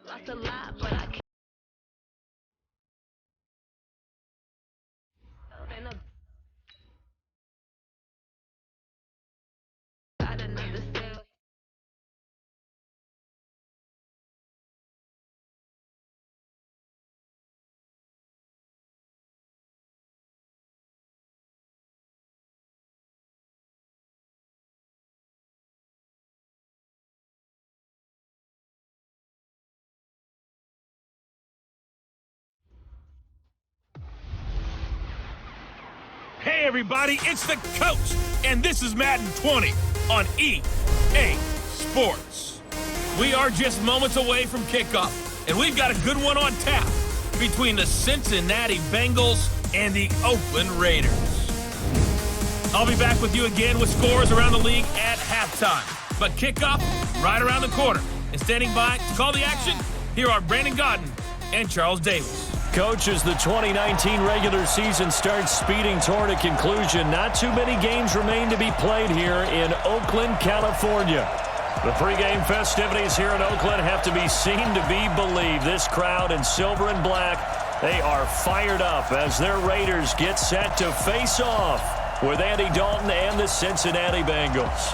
Lost a lot, but I can't. Got another sale. Hey everybody, it's the coach, and this is Madden 20 on EA Sports. We are just moments away from kickoff, and we've got a good one on tap between the Cincinnati Bengals and the Oakland Raiders. I'll be back with you again with scores around the league at halftime, but kickoff right around the corner. And standing by to call the action, here are Brandon Godden and Charles Davis. Coach, as the 2019 regular season starts speeding toward a conclusion, not too many games remain to be played here in Oakland, California. The pregame festivities here in Oakland have to be seen to be believed. This crowd in silver and black, they are fired up as their Raiders get set to face off with Andy Dalton and the Cincinnati Bengals.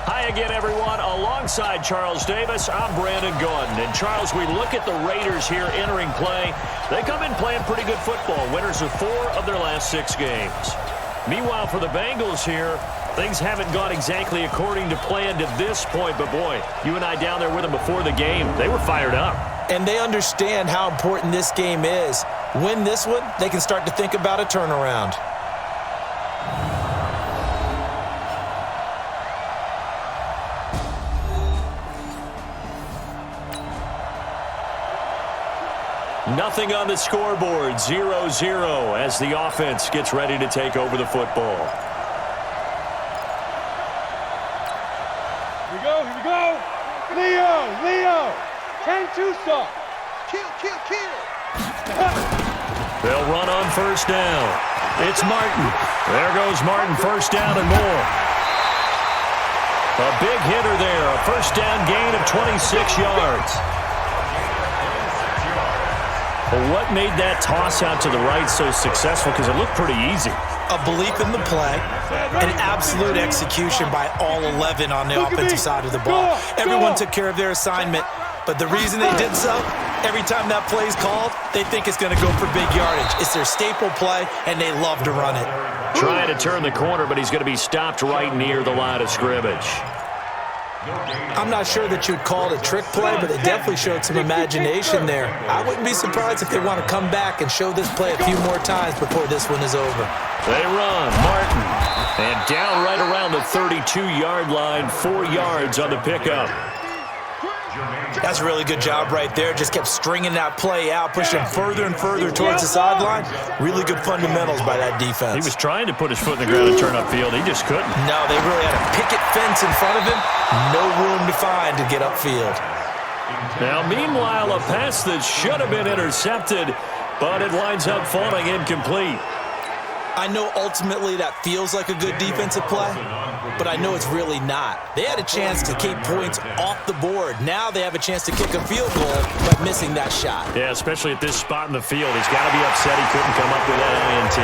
Hi again, everyone. Alongside Charles Davis, I'm Brandon Godden. And Charles, we look at the Raiders here entering play. They come in playing pretty good football, winners of 4 of their last 6 games. Meanwhile, for the Bengals here, things haven't gone exactly according to plan to this point. But boy, you and I down there with them before the game, they were fired up. And they understand how important this game is. Win this one, they can start to think about a turnaround. Nothing on the scoreboard, 0-0 as the offense gets ready to take over the football. Here we go, here we go. Leo, and Tusa. Kill. They'll run on first down. It's Martin. There goes Martin, first down and more. A big hitter there, a first down gain of 26 yards. Well, what made that toss out to the right so successful? Because it looked pretty easy. A belief in the play, an absolute execution by all 11 on the offensive side of the ball. Everyone took care of their assignment, but the reason they did so, every time that play is called, they think it's going to go for big yardage. It's their staple play, and they love to run it. Trying to turn the corner, but he's going to be stopped right near the line of scrimmage. I'm not sure that you'd call it a trick play, but it definitely showed some imagination there. I wouldn't be surprised if they want to come back and show this play a few more times before this one is over. They run, Martin, and down right around the 32-yard line, 4 yards on the pickup. That's a really good job right there. Just kept stringing that play out, pushing further and further towards the sideline. Really good fundamentals by that defense. He was trying to put his foot in the ground and turn upfield. He just couldn't. No, they really had a picket fence in front of him. No room to find to get upfield. Now, meanwhile, a pass that should have been intercepted, but it winds up falling incomplete. I know ultimately that feels like a good defensive play, but I know it's really not. They had a chance to keep points off the board. Now they have a chance to kick a field goal by missing that shot. Yeah, especially at this spot in the field. He's got to be upset he couldn't come up with that INT.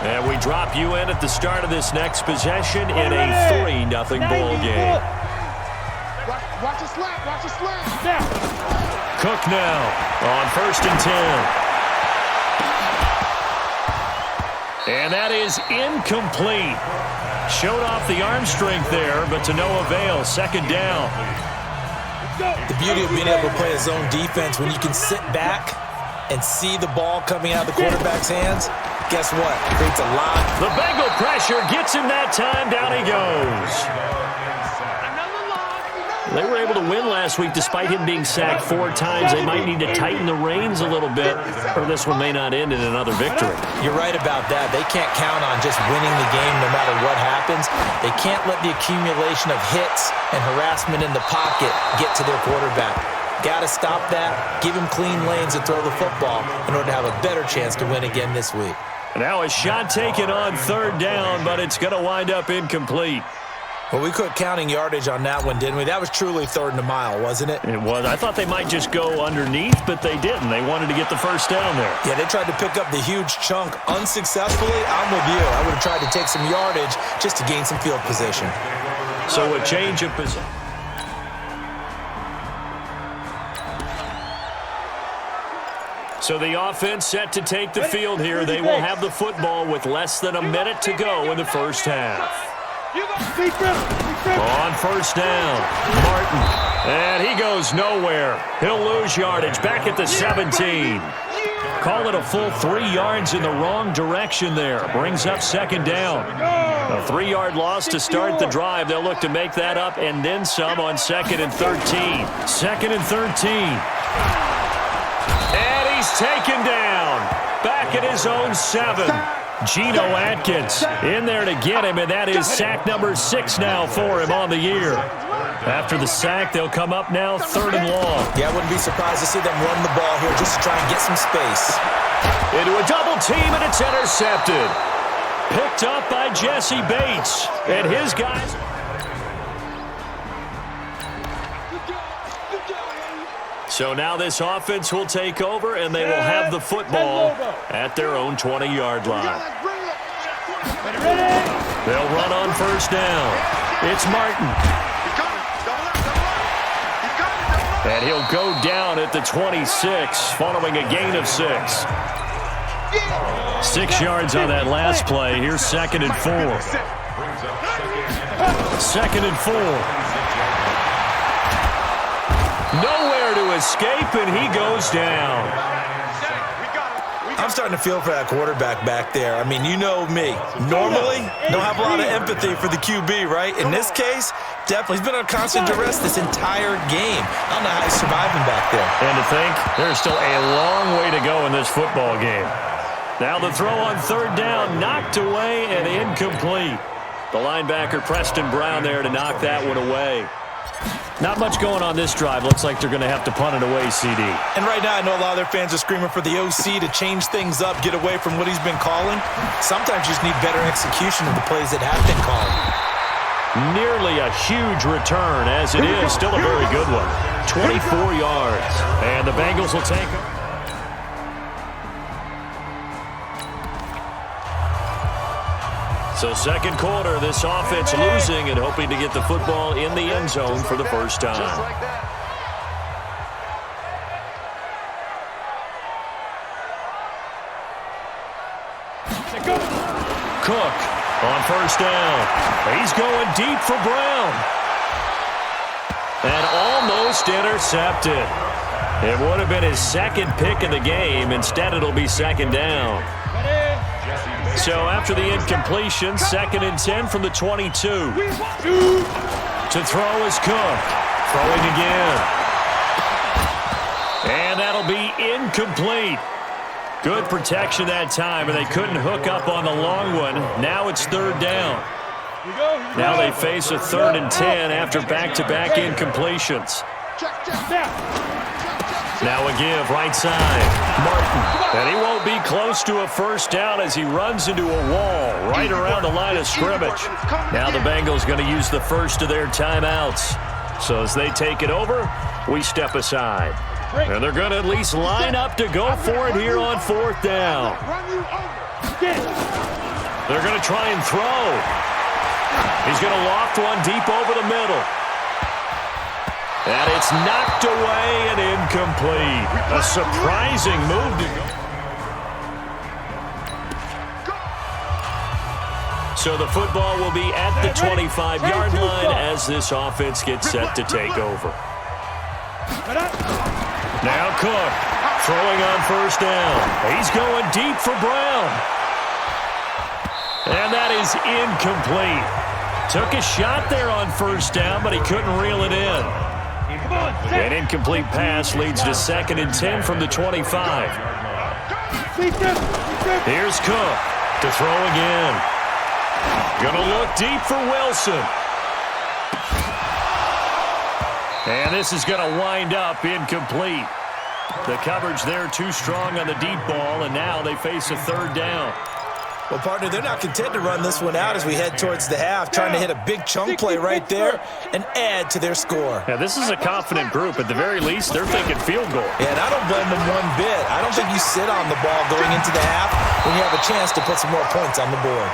And we drop you in at the start of this next possession in a 3-0 ball game. Watch it slap. Now. Cook now on 1st and 10. And that is incomplete. Showed off the arm strength there, but to no avail. 2nd down. The beauty of being able to play a zone defense when you can sit back and see the ball coming out of the quarterback's hands, guess what? It creates a lot. The Bengal pressure gets him that time. Down he goes. They were able to win last week despite him being sacked 4 times. They might need to tighten the reins a little bit, or this one may not end in another victory. You're right about that. They can't count on just winning the game no matter what happens. They can't let the accumulation of hits and harassment in the pocket get to their quarterback. Got to stop that, give him clean lanes and throw the football in order to have a better chance to win again this week. Now a shot taken on third down, but it's going to wind up incomplete. Well, we quit counting yardage on that one, didn't we? That was truly 3rd and a mile, wasn't it? It was. I thought they might just go underneath, but they didn't. They wanted to get the first down there. Yeah, they tried to pick up the huge chunk unsuccessfully. I'm with you. I would have tried to take some yardage just to gain some field position. So a change of position. So the offense set to take the field here. They will have the football with less than a minute to go in the first half. On first down, Martin. And he goes nowhere. He'll lose yardage back at the 17. Call it a full 3 yards in the wrong direction there. Brings up second down. A 3-yard loss to start the drive. They'll look to make that up and then some on 2nd and 13. 2nd and 13. And he's taken down. Back at his own 7. Geno Atkins in there to get him, and that is sack number 6 now for him on the year. After the sack, they'll come up now 3rd and long. Yeah, I wouldn't be surprised to see them run the ball here just to try and get some space. Into a double team, and it's intercepted. Picked up by Jesse Bates, and his guys. So now this offense will take over, and they will have the football at their own 20-yard line. They'll run on first down. It's Martin. And he'll go down at the 26, following a gain of 6. 6 yards on that last play. Here's 2nd and 4. 2nd and 4. Nowhere to escape, and he goes down. I'm starting to feel for that quarterback back there. I mean, you know me. Normally, don't have a lot of empathy for the QB, right? In this case, definitely. He's been under constant duress this entire game. I don't know how he's surviving back there. And to think, there's still a long way to go in this football game. Now the throw on third down, knocked away and incomplete. The linebacker, Preston Brown, there to knock that one away. Not much going on this drive. Looks like they're going to have to punt it away, CD. And right now, I know a lot of their fans are screaming for the OC to change things up, get away from what he's been calling. Sometimes you just need better execution of the plays that have been called. Nearly a huge return, as it is. Still a very good one. 24 yards. And the Bengals will take it. So second quarter, this offense losing and hoping to get the football in the end zone for the first time. Cook on first down. He's going deep for Brown. And almost intercepted. It would have been his second pick of the game. Instead, it'll be second down. So after the incompletion, 2nd and 10 from the 22. To throw is Cook. Throwing again. And that'll be incomplete. Good protection that time, and they couldn't hook up on the long one. Now it's third down. Now they face a 3rd and 10 after back-to-back incompletions. Now a give, right side. Martin. And he won't be close to a first down as he runs into a wall right around the line of scrimmage. Now the Bengals going to use the first of their timeouts. So as they take it over, we step aside. And they're going to at least line up to go for it here on 4th down. They're going to try and throw. He's going to loft one deep over the middle. And it's knocked away and incomplete. A surprising move to go. So the football will be at the 25-yard line as this offense gets set to take over. Now Cook throwing on first down. He's going deep for Brown. And that is incomplete. Took a shot there on first down, but he couldn't reel it in. An incomplete pass leads to 2nd and 10 from the 25. Here's Cook to throw again. Gonna look deep for Wilson. And this is gonna wind up incomplete. The coverage there too strong on the deep ball, and now they face a 3rd down. Well, partner, they're not content to run this one out as we head towards the half, trying to hit a big chunk play right there and add to their score. Yeah, this is a confident group. At the very least, they're thinking field goal. Yeah, and I don't blame them one bit. I don't think you sit on the ball going into the half when you have a chance to put some more points on the board.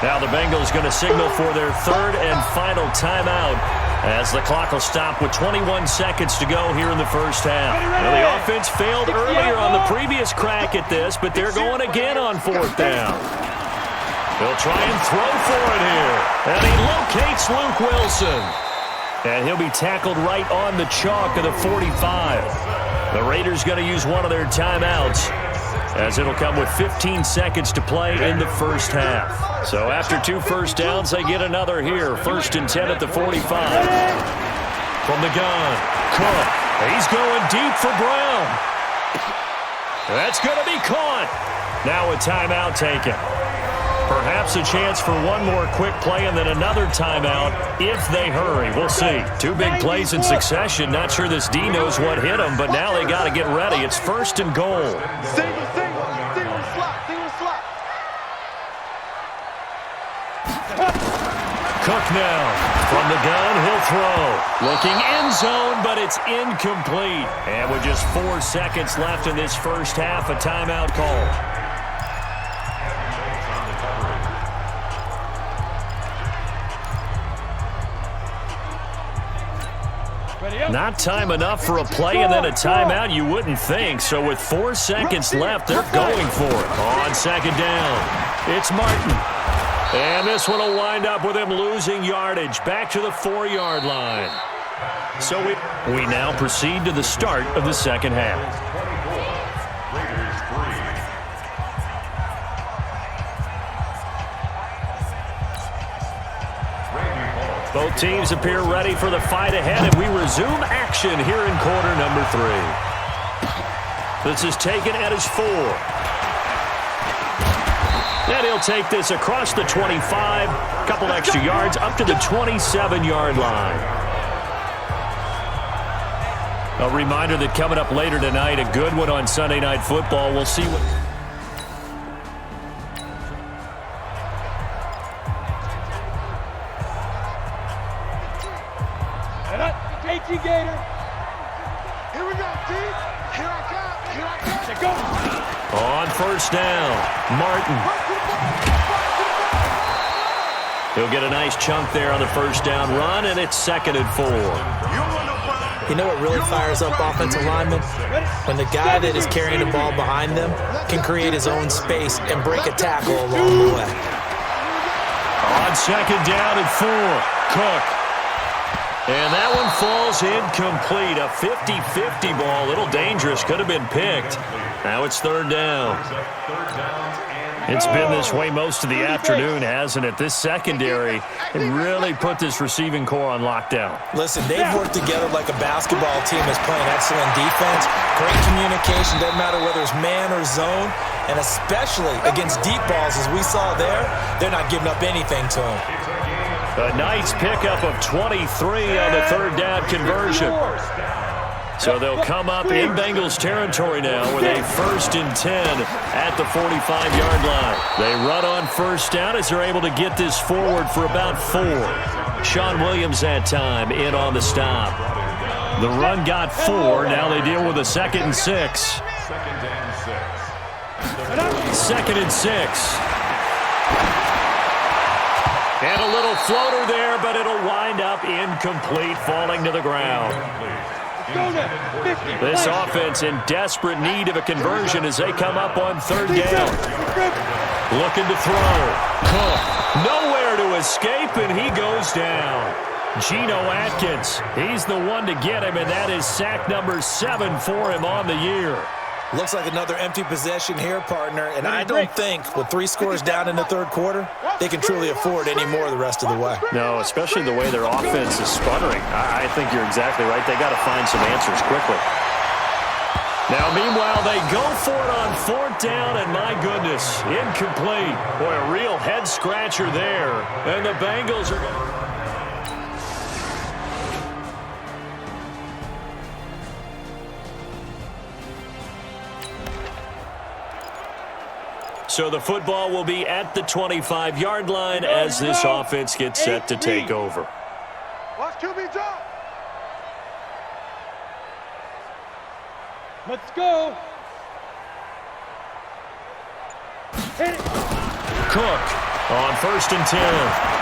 Now the Bengals going to signal for their third and final timeout as the clock will stop with 21 seconds to go here in the first half. Well, the offense failed earlier on the previous crack at this, but they're going again on fourth down. They'll try and throw for it here. And he locates Luke Wilson. And he'll be tackled right on the chalk of the 45. The Raiders going to use one of their timeouts, as it'll come with 15 seconds to play in the first half. So after 2 first downs, they get another here. 1st and 10 at the 45. From the gun, Cook. He's going deep for Brown. That's going to be caught. Now a timeout taken. Perhaps a chance for one more quick play and then another timeout if they hurry. We'll see. 2 big plays in succession. Not sure this D knows what hit him, but now they got to get ready. It's 1st and goal. Single slot. Cook now. From the gun, he'll throw. Looking end zone, but it's incomplete. And with just 4 seconds left in this first half, a timeout call. Not time enough for a play and then a timeout, you wouldn't think. So with 4 seconds left, they're going for it. On 2nd down, it's Martin. And this one will wind up with him losing yardage back to the 4-yard line. So we now proceed to the start of the second half. Both teams appear ready for the fight ahead, and we resume action here in quarter number 3. This is taken at his 4. And he'll take this across the 25, a couple extra yards up to the 27-yard line. A reminder that coming up later tonight, a good one on Sunday Night Football. We'll see what... Gator. Here we go, team. Here I come. Go. On 1st down, Martin. He'll get a nice chunk there on the 1st down run, and it's 2nd and 4. You know what really fires up offensive linemen? When the guy that is carrying the ball behind them can create his own space and break a tackle along the way. On 2nd down and 4, Cook. And that one falls incomplete. A 50-50 ball. A little dangerous. Could have been picked. Now it's 3rd down. It's been this way most of the afternoon, hasn't it? This secondary really put this receiving core on lockdown. Listen, they've worked together like a basketball team that's playing excellent defense. Great communication. Doesn't matter whether it's man or zone. And especially against deep balls, as we saw there, they're not giving up anything to them. A nice pickup of 23 on the 3rd down conversion. So they'll come up in Bengals territory now with a 1st and 10 at the 45-yard line. They run on 1st down as they're able to get this forward for about 4. Sean Williams that time in on the stop. The run got 4. Now they deal with a 2nd and 6. 2nd and 6. And a little floater there, but it'll wind up incomplete, falling to the ground. This offense in desperate need of a conversion as they come up on 3rd down. Looking to throw. Cook, nowhere to escape, and he goes down. Geno Atkins, he's the one to get him, and that is sack number 7 for him on the year. Looks like another empty possession here, partner, and I don't think with 3 scores down in the 3rd quarter, they can truly afford any more the rest of the way. No, especially the way their offense is sputtering. I think you're exactly right. They got to find some answers quickly. Now, meanwhile, they go for it on 4th down, and my goodness, incomplete. Boy, a real head-scratcher there, and the Bengals are going to... So the football will be at the 25-yard line as this offense gets set to take over. Watch QB drop. Let's go. Hit it. Cook on 1st and 10.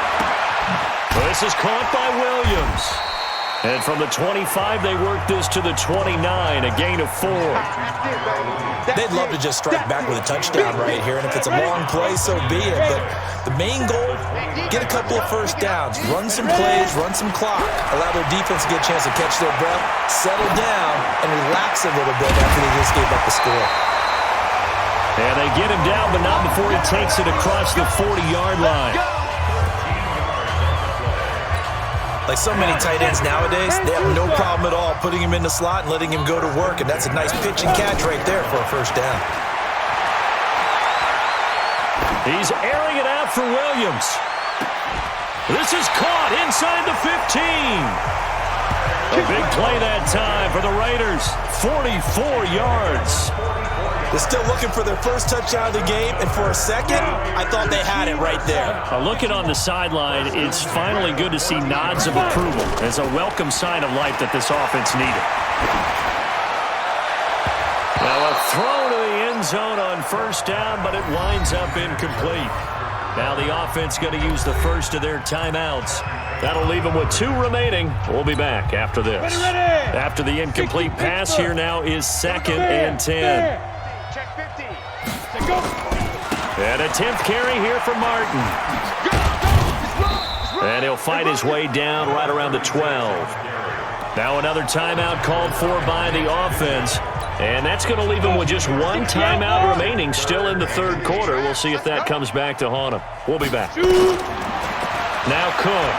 This is caught by Williams. And from the 25, they work this to the 29, a gain of 4. They'd love to just strike back with a touchdown right here, and if it's a long play, so be it. But the main goal, get a couple of first downs, run some plays, run some clock, allow their defense to get a chance to catch their breath, settle down, and relax a little bit after they just gave up the score. And they get him down, but not before he takes it across the 40-yard line. Like so many tight ends nowadays, they have no problem at all putting him in the slot and letting him go to work, and that's a nice pitch and catch right there for a first down. He's airing it out for Williams. This is caught inside the 15. A big play that time for the Raiders, 44 yards. They're still looking for their first touchdown of the game, and for a second, I thought they had it right there. Looking on the sideline, it's finally good to see nods of approval as a welcome sign of life that this offense needed. Now a throw to the end zone on 1st down, but it winds up incomplete. Now the offense going to use the first of their timeouts. That'll leave them with 2 remaining. We'll be back after this. After the incomplete pass, here now is 2nd and 10. And a 10th carry here for Martin. And he'll fight his way down right around the 12. Now another timeout called for by the offense. And that's going to leave him with just 1 timeout remaining still in the 3rd quarter. We'll see if that comes back to haunt him. We'll be back. Now Cook.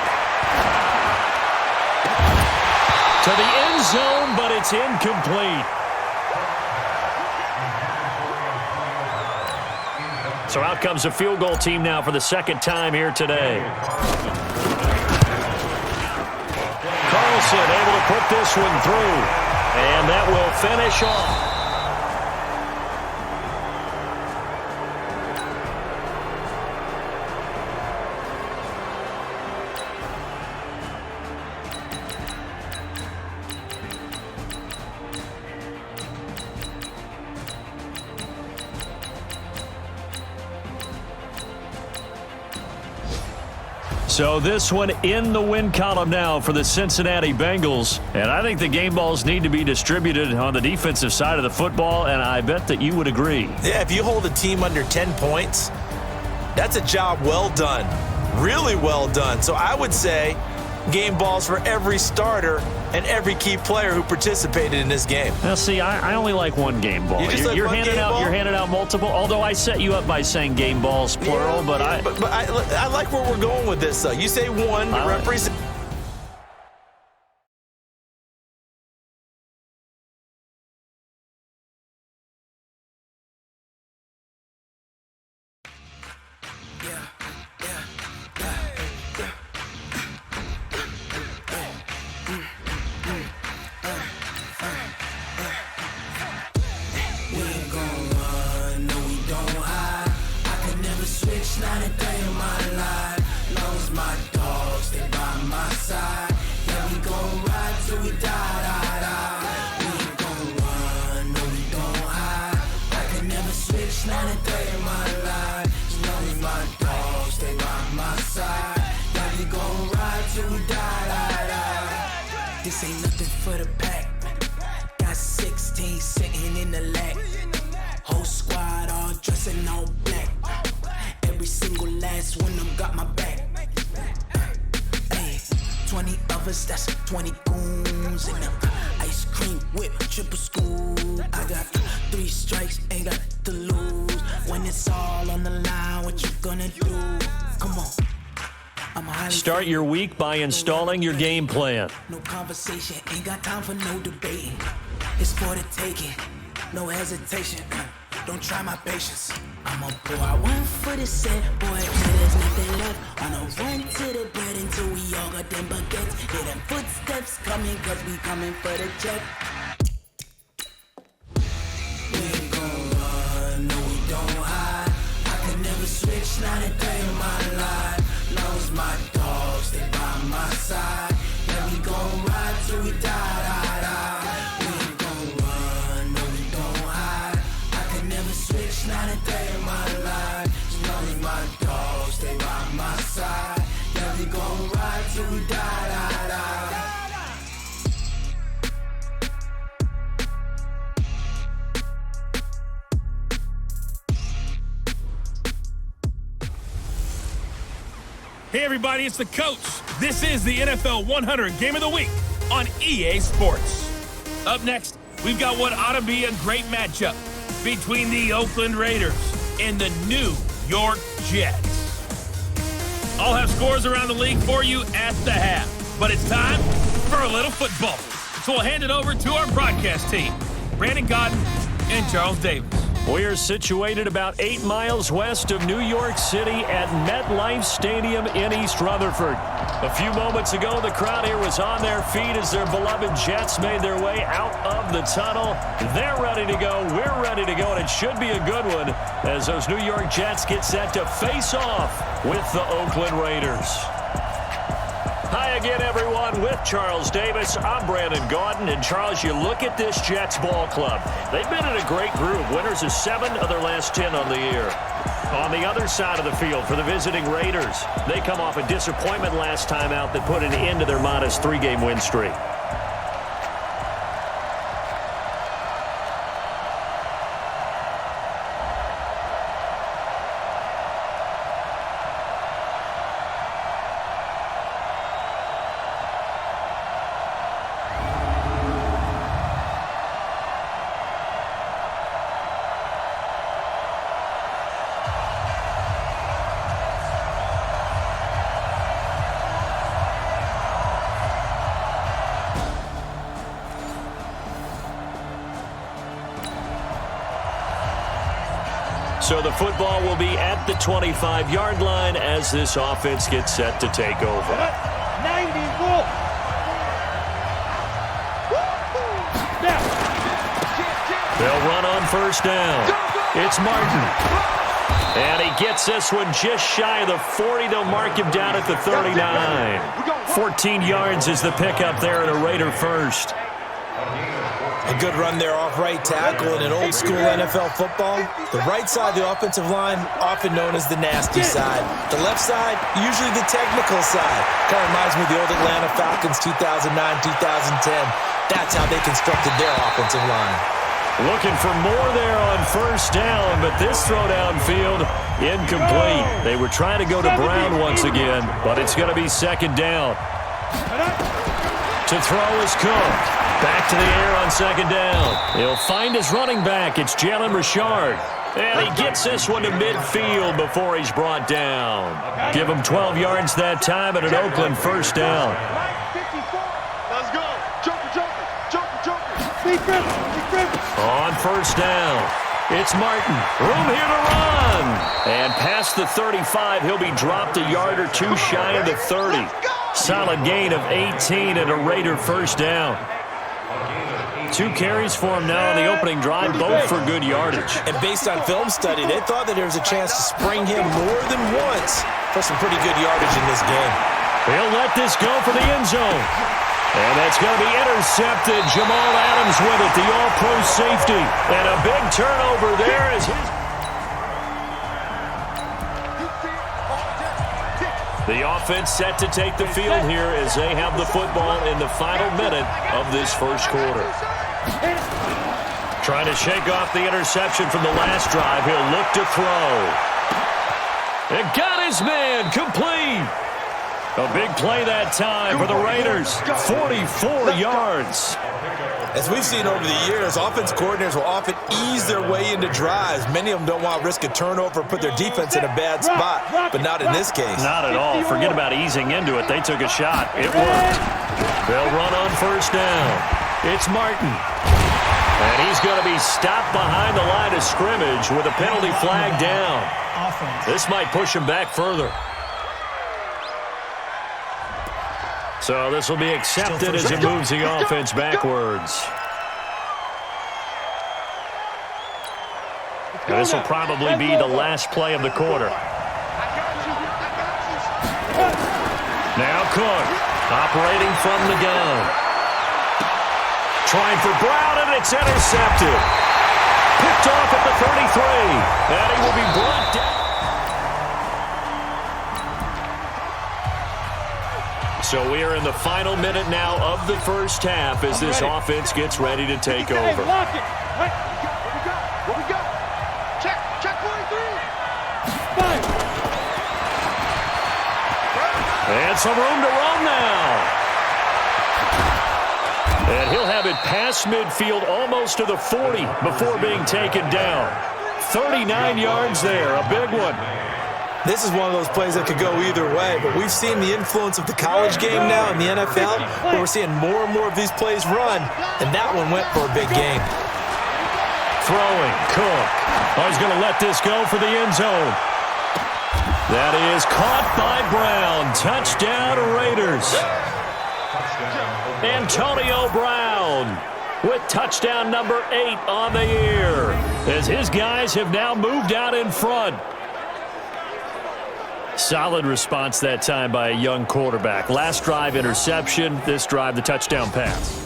To the end zone, but it's incomplete. So out comes a field goal team now for the 2nd time here today. Carlson able to put this one through. And that will finish off. So this one in the win column now for the Cincinnati Bengals. And I think the game balls need to be distributed on the defensive side of the football, and I bet that you would agree. Yeah, if you hold a team under 10 points, that's a job well done. Really well done. So I would say game balls for every starter and every key player who participated in this game. Now, see, I only like 1 game ball. You're handing out multiple. Although I set you up by saying game balls plural, yeah, but I like where we're going with this. You say 1 to represent. This ain't nothing for the pack. Got 16 sitting in the lag. Whole squad all dressing all black. Every single last one of them got my back. Hey, 20 of us, that's 20 goons in the ice cream whip, triple scoop. I got 3 strikes, ain't got to lose. When it's all on the line, what you gonna do? Come on. Start your week by installing your game plan. No conversation, ain't got time for no debating. It's for the taking, no hesitation. Don't try my patience. I'ma pour out 1 for the set, boy, till there's nothing left. On a run to the bed until we all got them baguettes. Hear them footsteps coming, cause we coming for the jet. We ain't gon' run, no we don't hide. Hey everybody, it's the coach. This is the NFL 100 Game of the Week on EA Sports. Up next, we've got what ought to be a great matchup between the Oakland Raiders and the New York Jets. I'll have scores around the league for you at the half, but it's time for a little football. So we'll hand it over to our broadcast team, Brandon Godden and Charles Davis. We are situated about 8 miles west of New York City at MetLife Stadium in East Rutherford. A few moments ago, the crowd here was on their feet as their beloved Jets made their way out of the tunnel. They're ready to go. We're ready to go, and it should be a good one as those New York Jets get set to face off with the Oakland Raiders. Hi again, everyone. With Charles Davis, I'm Brandon Gaudin. And, Charles, you look at this Jets ball club. They've been in a great group. Winners of 7 of their last 10 on the year. On the other side of the field for the visiting Raiders, they come off a disappointment last time out that put an end to their modest 3-game win streak. So the football will be at the 25-yard line as this offense gets set to take over. 90 Wolf. They'll run on first down. It's Martin. And he gets this one just shy of the 40. They'll mark him down at the 39. 14 yards is the pickup there at a Raider first. A good run there off right tackle. In an old-school NFL football, the right side of the offensive line, often known as the nasty side. The left side, usually the technical side. Kind of reminds me of the old Atlanta Falcons 2009-2010. That's how they constructed their offensive line. Looking for more there on first down, but this throw downfield, incomplete. They were trying to go to Brown once again, but it's going to be second down. To throw is Cook. Back to the air on second down. He'll find his running back. It's Jalen Richard. And he gets this one to midfield before he's brought down. Give him 12 yards that time and an Oakland first down. Let's go. Joker. On first down, it's Martin. Room here to run. And past the 35, he'll be dropped a yard or two shy of the 30. Solid gain of 18 and a Raider first down. 2 carries for him now on the opening drive, both for good yardage. And based on film study, they thought that there was a chance to spring him more than once for some pretty good yardage in this game. He'll let this go for the end zone. And that's going to be intercepted. Jamal Adams with it, the all-pro safety. And a big turnover there as his... The offense set to take the field here as they have the football in the final minute of this first quarter. Trying to shake off the interception from the last drive. He'll look to throw. And got his man complete. A big play that time for the Raiders. 44 yards. As we've seen over the years, offense coordinators will often ease their way into drives. Many of them don't want to risk a turnover or put their defense in a bad spot, but not in this case. Not at all. Forget about easing into it. They took a shot. It worked. They'll run on first down. It's Martin. And he's going to be stopped behind the line of scrimmage with a penalty flag down. This might push him back further. So this will be accepted as it moves the offense backwards. And this will probably be the last play of the quarter. Now Cook, operating from the gun. Trying for Brown, and it's intercepted. Picked off at the 33. And he will be brought down. So we are in the final minute now of the first half as this offense gets ready to take over. Hey, lock it. What we got? Check 43. 5. And some room to run now. And he'll have it past midfield almost to the 40 before being taken down. 39 yards there, a big one. This is one of those plays that could go either way, but we've seen the influence of the college game now in the NFL, where we're seeing more and more of these plays run, and that one went for a big gain. Throwing, Cook. Oh, he's going to let this go for the end zone. That is caught by Brown. Touchdown, Raiders. Antonio Brown with touchdown number 8 on the year, as his guys have now moved out in front. Solid response that time by a young quarterback. Last drive, interception. This drive, the touchdown pass.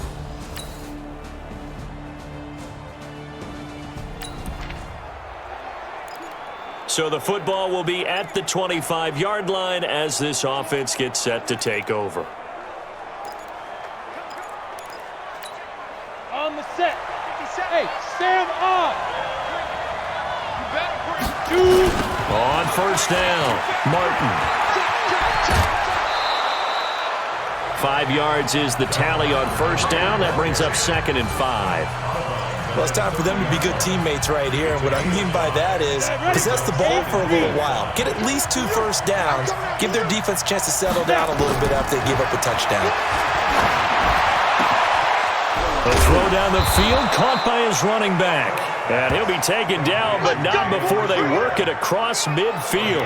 So the football will be at the 25-yard line as this offense gets set to take over. On the set. Hey, stand on. On first down, Martin. 5 yards is the tally on first down. That brings up 2nd and 5. Well, it's time for them to be good teammates right here. And what I mean by that is possess the ball for a little while. Get at least 2 first downs. Give their defense a chance to settle down a little bit after they give up a touchdown. The throw down the field, caught by his running back. And he'll be taken down, but not before they work it across midfield.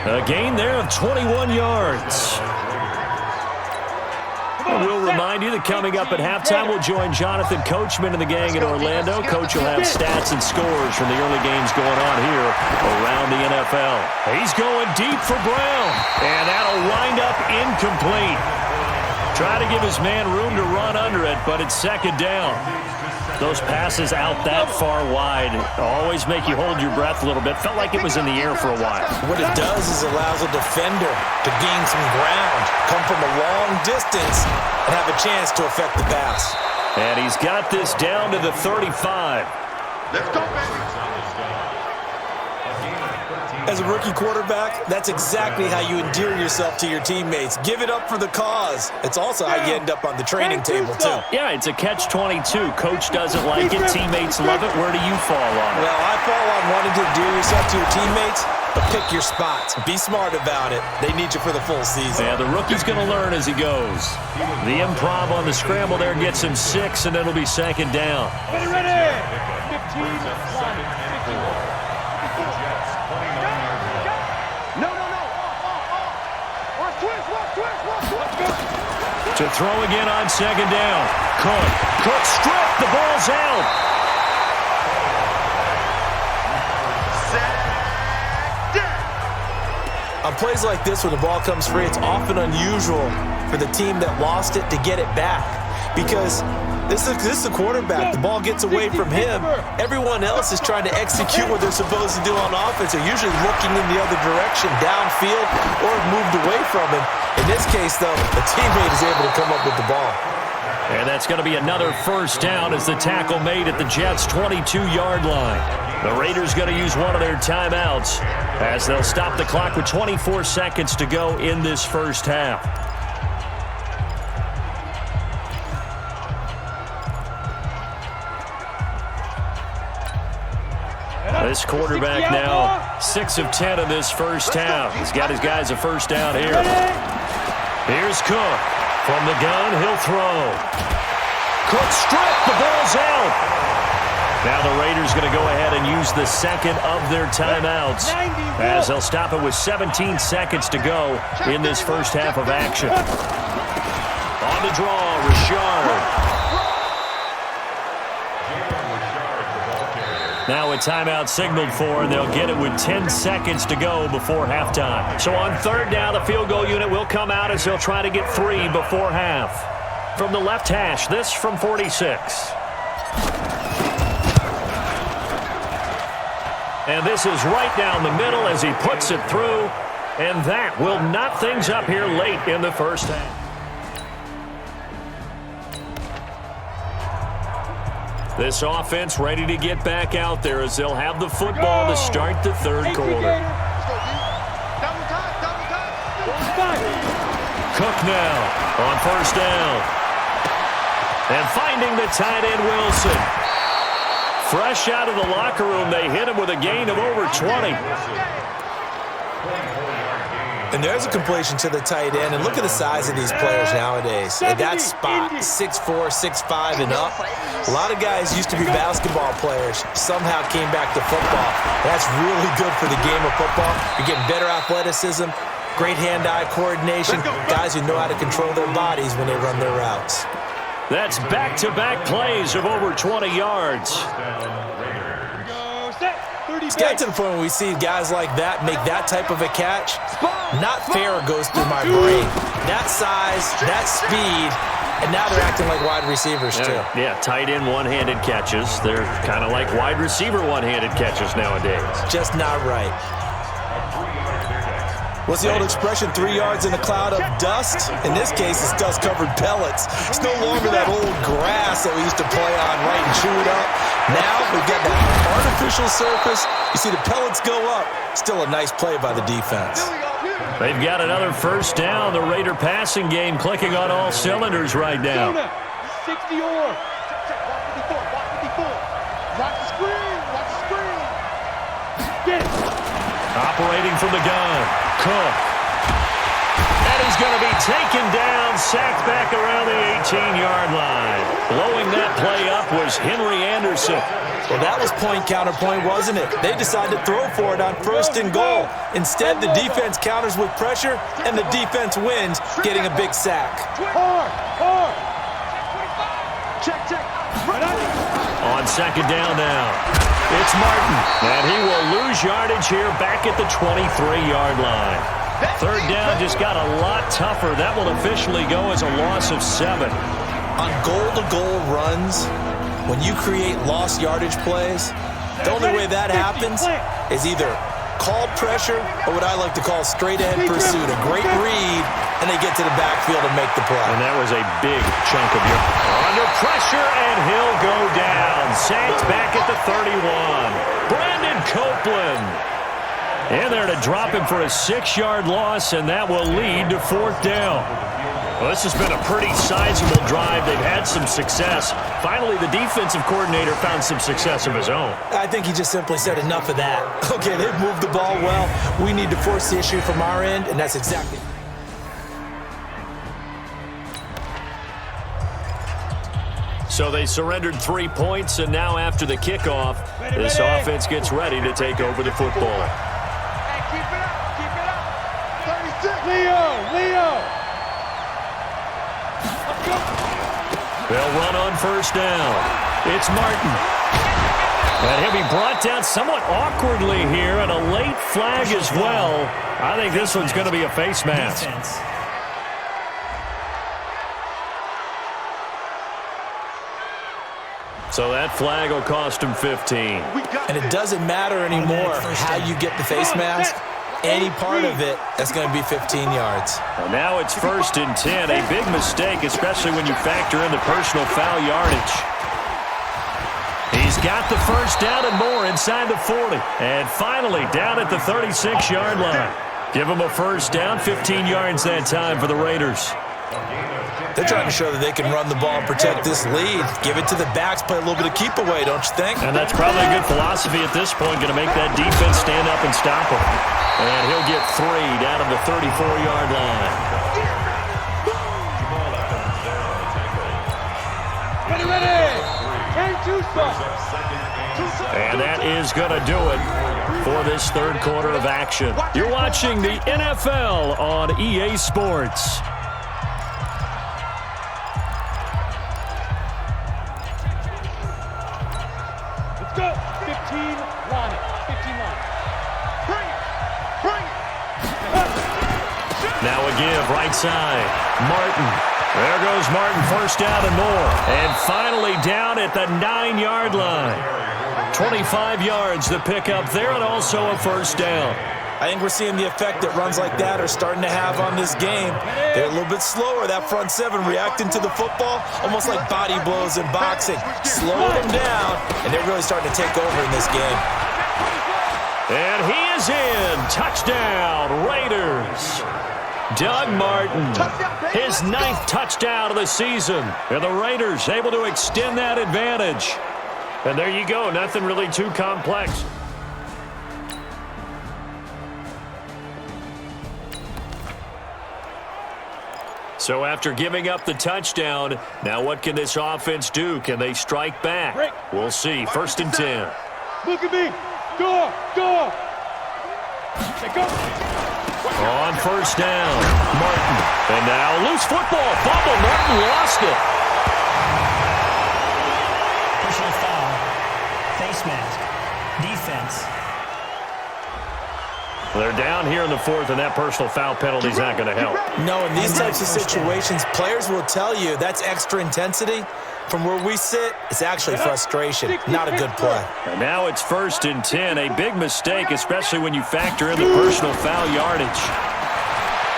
A gain there of 21 yards. We'll remind you that coming up at halftime, we'll join Jonathan Coachman and the gang in Orlando. Coach will have stats and scores from the early games going on here around the NFL. He's going deep for Brown, and that'll wind up incomplete. Try to give his man room to run under it, but it's 2nd down. Those passes out that far wide always make you hold your breath a little bit. Felt like it was in the air for a while. What it does is allows a defender to gain some ground, come from a long distance, and have a chance to affect the pass. And he's got this down to the 35. Let's go, baby. As a rookie quarterback, that's exactly how you endear yourself to your teammates. Give it up for the cause. It's also how you end up on the training table, too. Yeah, it's a catch-22. Coach doesn't like it. Teammates love it. Where do you fall on it? Well, I fall on wanting to endear yourself to your teammates, but pick your spots. Be smart about it. They need you for the full season. Yeah, the rookie's going to learn as he goes. The improv on the scramble there gets him 6, and it'll be 2nd down. Ready. 15, To throw again on 2nd down. Cook stripped. The ball's out. On plays like this where the ball comes free, it's often unusual for the team that lost it to get it back. Because this is a quarterback. The ball gets away from him. Everyone else is trying to execute what they're supposed to do on offense. They're usually looking in the other direction, downfield, or moved away from him. In this case, though, the teammate is able to come up with the ball. And that's going to be another first down as the tackle made at the Jets' 22-yard line. The Raiders going to use one of their timeouts as they'll stop the clock with 24 seconds to go in this first half. This quarterback now 6 of 10 in this first half. He's got his guys a first down here. Here's Cook. From the gun, he'll throw. Cook stripped. The ball's out. Now the Raiders going to go ahead and use the 2nd of their timeouts as they'll stop it with 17 seconds to go in this first half of action. On the draw, Richard. Now a timeout signaled for, and they'll get it with 10 seconds to go before halftime. So on 3rd down, the field goal unit will come out as they'll try to get 3 before half. From the left hash, this from 46. And this is right down the middle as he puts it through, and that will knot things up here late in the first half. This offense ready to get back out there as they'll have the football to start the 3rd quarter. Cook now on first down. And finding the tight end, Wilson. Fresh out of the locker room, they hit him with a gain of over 20. And there's a completion to the tight end. And look at the size of these players nowadays. At that spot, 6'4", 6'5", and up. A lot of guys used to be basketball players, somehow came back to football. That's really good for the game of football. You're getting better athleticism, great hand-eye coordination, guys who know how to control their bodies when they run their routes. That's back-to-back plays of over 20 yards. It's got to the point where we see guys like that make that type of a catch. Not fair goes through my brain. That size, that speed, and now they're acting like wide receivers too. Yeah, tight end one-handed catches. They're kind of like wide receiver one-handed catches nowadays. Just not right. What's the old expression, 3 yards in a cloud of dust? In this case, it's dust-covered pellets. It's no longer that old grass that we used to play on, right, and chew it up. Now we've got that artificial surface. You see the pellets go up. Still a nice play by the defense. They've got another first down. The Raider passing game clicking on all cylinders right now. 60 or. Watch the screen. Watch the screen. Get it. Operating from the gun, Cook. And he's going to be taken down, sacked back around the 18-yard line. Blowing that play up was Henry Anderson. Well, that was point-counterpoint, wasn't it? They decided to throw for it on first and goal. Instead, the defense counters with pressure, and the defense wins, getting a big sack. Hard. Check. On second down now, it's Martin. And he will lose yardage here back at the 23-yard line. Third down just got a lot tougher. That will officially go as a loss of 7. On goal-to-goal runs, when you create lost yardage plays, the only way that happens is either called pressure or what I like to call straight-ahead pursuit. A great read, and they get to the backfield and make the play. And that was a big chunk of your under pressure, and he'll go down. Sacked back at the 31. Brandon Copeland in there to drop him for a 6-yard loss, and that will lead to fourth down. Well, this has been a pretty sizable drive. They've had some success. Finally, the defensive coordinator found some success of his own. I think he just simply said enough of that. Okay, they've moved the ball well. We need to force the issue from our end, and that's exactly. So they surrendered 3 points, and now after the kickoff, this offense gets ready to take over the football. Hey, keep it up. 36. Leo. They'll run on first down. It's Martin. And he'll be brought down somewhat awkwardly here, and a late flag as well. I think this one's going to be a face mask. So that flag will cost him 15. And it doesn't matter anymore how you get the face mask. Any part of it, that's going to be 15 yards. Well, now it's 1st and 10. A big mistake, especially when you factor in the personal foul yardage. He's got the first down and more inside the 40. And finally, down at the 36-yard line. Give him a first down, 15 yards that time for the Raiders. They're trying to show that they can run the ball and protect this lead. Give it to the backs, play a little bit of keep away, don't you think? And that's probably a good philosophy at this point, going to make that defense stand up and stop him. And he'll get 3 down at the 34-yard line. Ready. And that is going to do it for this third quarter of action. You're watching the NFL on EA Sports. Let's go. 15 line. Bring it. Now a give, right side. Martin. There goes Martin, first down and more. And finally down at the 9-yard line. 25 yards the pickup there, and also a first down. I think we're seeing the effect that runs like that are starting to have on this game. They're a little bit slower, that front seven reacting to the football, almost like body blows in boxing. Slow them down, and they're really starting to take over in this game. And he is in. Touchdown, Raiders. Doug Martin, his 9th touchdown of the season. And the Raiders able to extend that advantage. And there you go, nothing really too complex. So after giving up the touchdown, now what can this offense do? Can they strike back? We'll see. 1st and 10. Look at me. Go. On 1st down, Martin. And now loose football. Fumble. Martin lost it. Personal foul. Face mask. Defense. They're down here in the 4th, and that personal foul penalty is not going to help. No, in these types of situations, players will tell you that's extra intensity. From where we sit, it's actually frustration, not a good play. And now it's 1st and 10, a big mistake, especially when you factor in the personal foul yardage.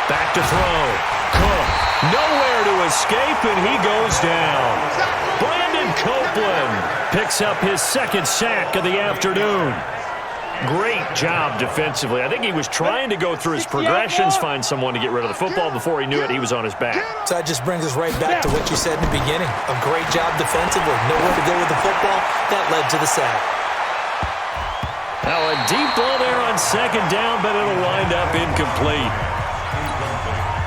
Back to throw. Cook, nowhere to escape, and he goes down. Brandon Copeland picks up his 2nd sack of the afternoon. Great job defensively. I think he was trying to go through his progressions, find someone to get rid of the football. Before he knew it, he was on his back. So that just brings us right back to what you said in the beginning. A great job defensively. Nowhere to go with the football. That led to the sack. Now a deep ball there on 2nd down, but it'll wind up incomplete.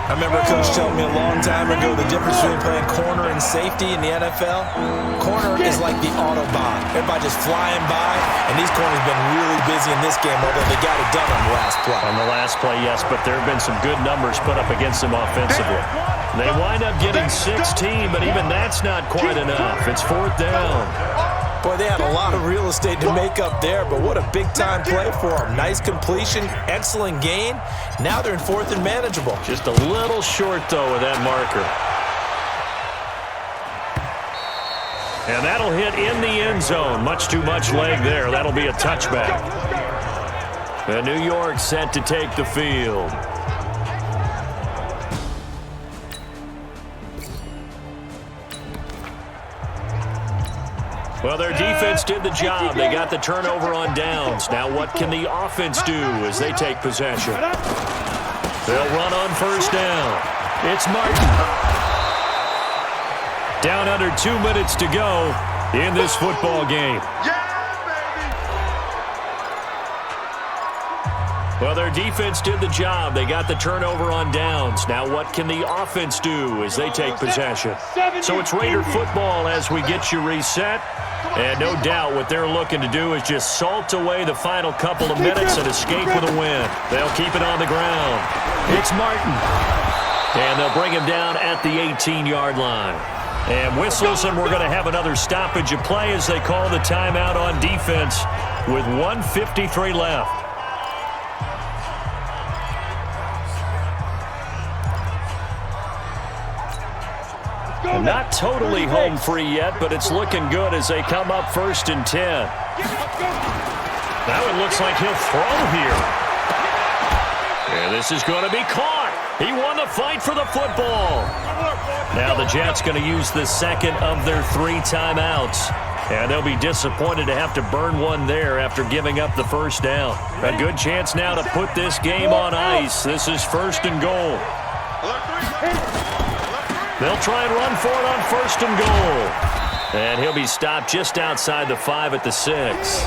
I remember a coach telling me a long time ago the difference between playing corner and safety in the NFL. Corner is like the Autobahn. Everybody just flying by, and these corners have been really busy in this game, although they got it done on the last play. On the last play, yes, but there have been some good numbers put up against them offensively. They wind up getting 16, but even that's not quite enough. It's 4th down. Boy, they had a lot of real estate to make up there, but what a big-time play for them. Nice completion, excellent gain. Now they're in 4th and manageable. Just a little short, though, with that marker. And that'll hit in the end zone. Much too much leg there. That'll be a touchback. And New York set to take the field. Well, their defense did the job. They got the turnover on downs. Now what can the offense do as they take possession? They'll run on 1st down. It's Martin. Down under 2 minutes to go in this football game. Well, their defense did the job. They got the turnover on downs. Now what can the offense do as they take possession? So it's Raider football as we get you reset. And no doubt what they're looking to do is just salt away the final couple of minutes and escape with a win. They'll keep it on the ground. It's Martin. And they'll bring him down at the 18-yard line. And whistles, and we're going to have another stoppage of play as they call the timeout on defense with 1:53 left. Not totally home free yet, but it's looking good as they come up 1st and 10. Now it looks like he'll throw here. And this is going to be caught. He won the fight for the football. Now the Jets going to use the 2nd of their 3 timeouts. And they'll be disappointed to have to burn one there after giving up the 1st down. A good chance now to put this game on ice. This is 1st and goal. They'll try and run for it on 1st and goal. And he'll be stopped just outside the 5 at the 6.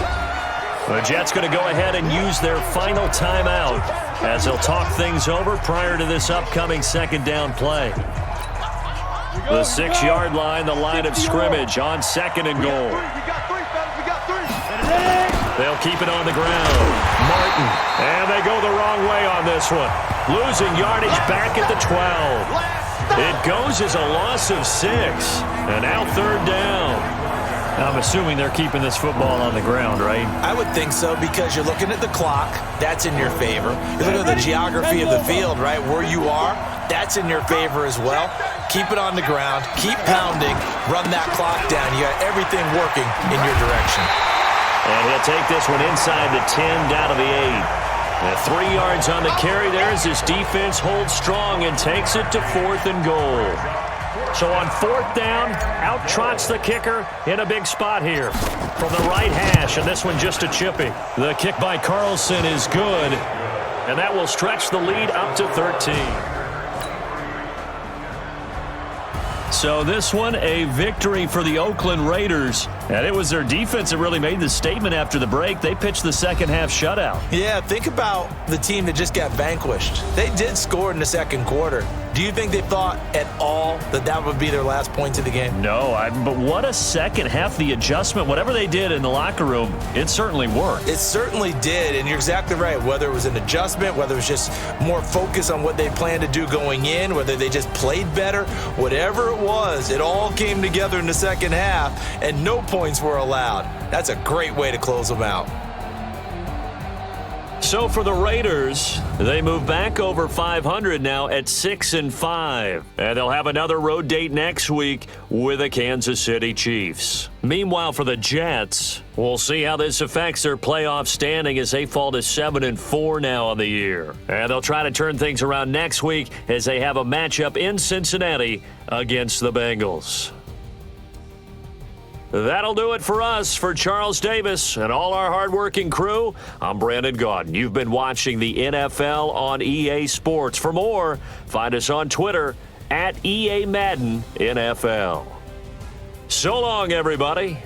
The Jets going to go ahead and use their final timeout as they'll talk things over prior to this upcoming 2nd down play. The 6-yard line, the line of scrimmage on 2nd and goal. They'll keep it on the ground. Martin, and they go the wrong way on this one. Losing yardage back at the 12. It goes as a loss of 6. And now 3rd down. I'm assuming they're keeping this football on the ground, right? I would think so because you're looking at the clock. That's in your favor. You're looking at the geography of the field, right? Where you are, that's in your favor as well. Keep it on the ground. Keep pounding. Run that clock down. You got everything working in your direction. And he'll take this one inside the 10, down to the 8. And 3 yards on the carry there as his defense holds strong and takes it to 4th and goal. So on 4th down, out trots the kicker in a big spot here from the right hash, and this one just a chippy. The kick by Carlson is good, and that will stretch the lead up to 13. So this one, a victory for the Oakland Raiders. And it was their defense that really made the statement after the break. They pitched the second half shutout. Yeah, think about the team that just got vanquished. They did score in the second quarter. Do you think they thought at all that that would be their last point of the game? No, but what a second half. The adjustment, whatever they did in the locker room, it certainly worked. It certainly did, and you're exactly right. Whether it was an adjustment, whether it was just more focus on what they planned to do going in, whether they just played better, whatever it was, it all came together in the second half, and no points were allowed. That's a great way to close them out. So for the Raiders, they move back over 500 now at 6-5. And they'll have another road date next week with the Kansas City Chiefs. Meanwhile, for the Jets, we'll see how this affects their playoff standing as they fall to 7-4 now on the year. And they'll try to turn things around next week as they have a matchup in Cincinnati against the Bengals. That'll do it for us. For Charles Davis and all our hardworking crew, I'm Brandon Gaudin. You've been watching the NFL on EA Sports. For more, find us on Twitter at EA Madden NFL. So long, everybody.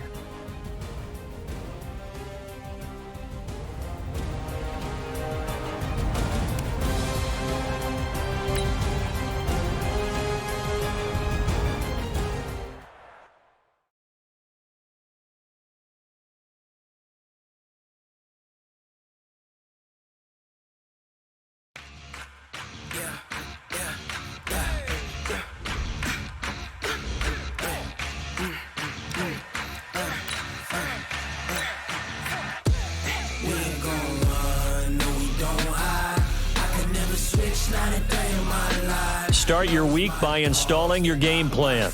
Start your week by installing your game plan.